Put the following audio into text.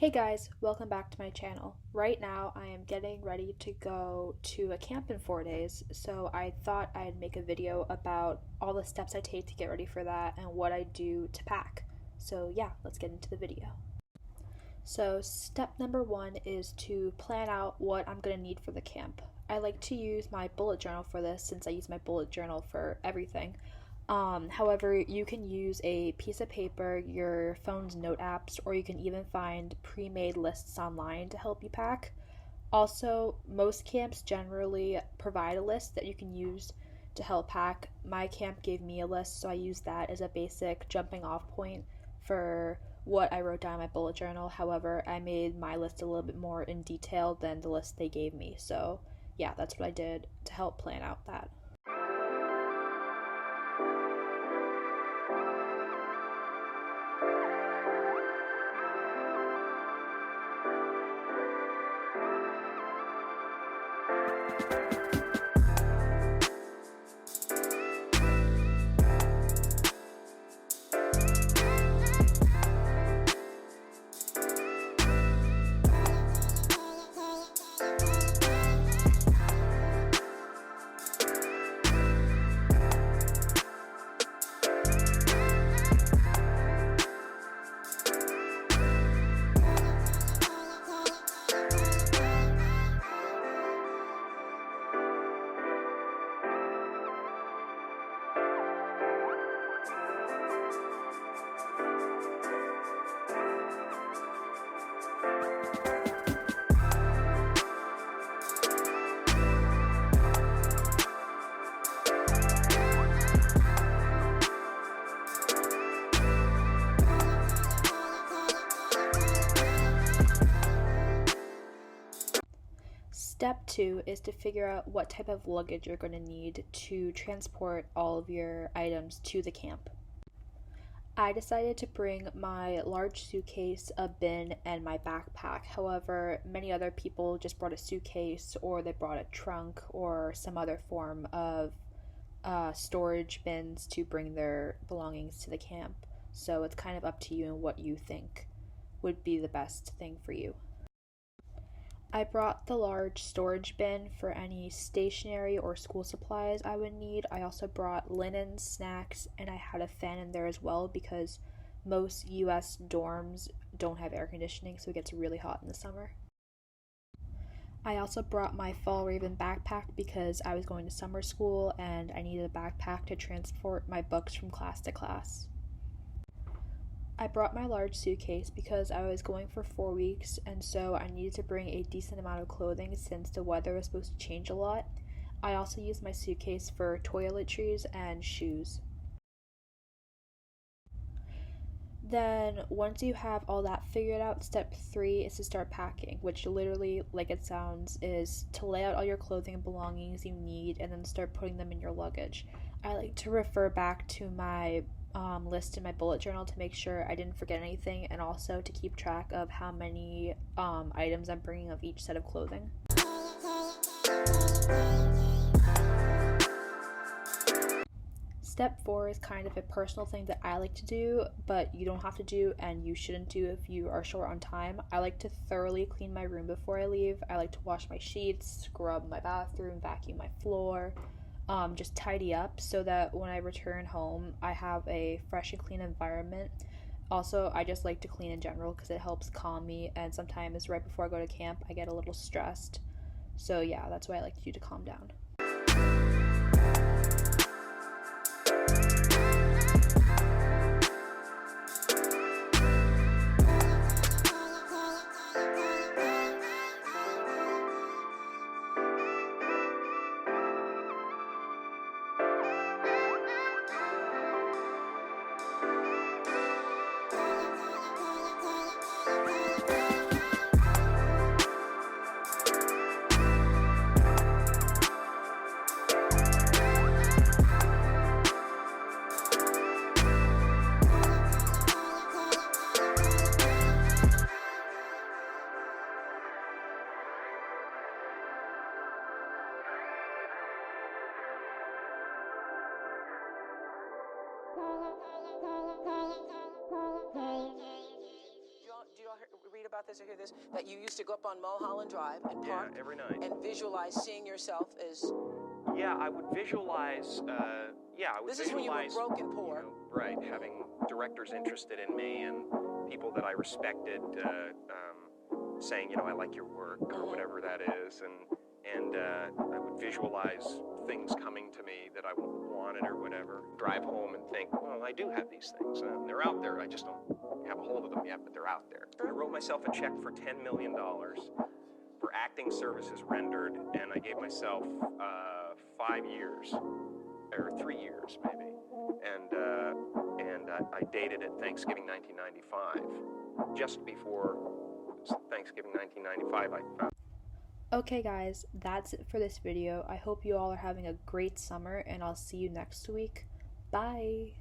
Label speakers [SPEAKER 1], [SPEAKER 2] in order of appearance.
[SPEAKER 1] Hey guys, welcome back to my channel. Right now I am getting ready to go to a camp in 4 days, so I thought I'd make a video about all the steps I take to get ready for that and what I do to pack. So yeah, let's get into the video. So step number one is to plan out what I'm going to need for the camp. I like to use my bullet journal for this since I use my bullet journal for everything. However, you can use a piece of paper, your phone's note apps, or you can even find pre-made lists online to help you pack. Also, most camps generally provide a list that you can use to help pack. My camp gave me a list, so I used that as a basic jumping off point for what I wrote down in my bullet journal. However, I made my list a little bit more in detail than the list they gave me. So yeah, that's what I did to help plan out that. Step two is to figure out what type of luggage you're going to need to transport all of your items to the camp. I decided to bring my large suitcase, a bin, and my backpack. However, many other people just brought a suitcase or they brought a trunk or some other form of storage bins to bring their belongings to the camp. So it's kind of up to you and what you think would be the best thing for you. I brought the large storage bin for any stationery or school supplies I would need. I also brought linen, snacks, and I had a fan in there as well because most US dorms don't have air conditioning, so it gets really hot in the summer. I also brought my Fall Raven backpack because I was going to summer school and I needed a backpack to transport my books from class to class. I brought my large suitcase because I was going for 4 weeks and so I needed to bring a decent amount of clothing since the weather was supposed to change a lot. I also used my suitcase for toiletries and shoes. Then once you have all that figured out, step 3 is to start packing, which literally, like it sounds, is to lay out all your clothing and belongings you need and then start putting them in your luggage. I like to refer back to my list in my bullet journal to make sure I didn't forget anything and also to keep track of how many items I'm bringing of each set of clothing. Step 4 is kind of a personal thing that I like to do, but you don't have to do and you shouldn't do if you are short on time. I like to thoroughly clean my room before I leave. I like to wash my sheets, scrub my bathroom, vacuum my floor, just tidy up so that when I return home, I have a fresh and clean environment. Also, I just like to clean in general because it helps calm me, and sometimes right before I go to camp, I get a little stressed. So yeah, that's what I like to do to calm down.
[SPEAKER 2] read about this or hear this? That you used to go up on Mulholland Drive and park
[SPEAKER 3] every night
[SPEAKER 2] and visualize seeing yourself as.
[SPEAKER 3] Yeah, I would visualize.
[SPEAKER 2] This is when you were broke and poor.
[SPEAKER 3] You know, right, having directors interested in me and people that I respected saying, you know, I like your work or whatever that is, and I would visualize things coming to me that I wanted or whatever. Drive home and think, well, I do have these things. They're out there. I just don't have a hold of them yet, but they're out there. I wrote myself a check for $10 million for acting services rendered, and I gave myself 5 years, or 3 years maybe, and I dated it Thanksgiving 1995. Just before Thanksgiving 1995, I found.
[SPEAKER 1] Okay guys, that's it for this video. I hope you all are having a great summer and I'll see you next week. Bye!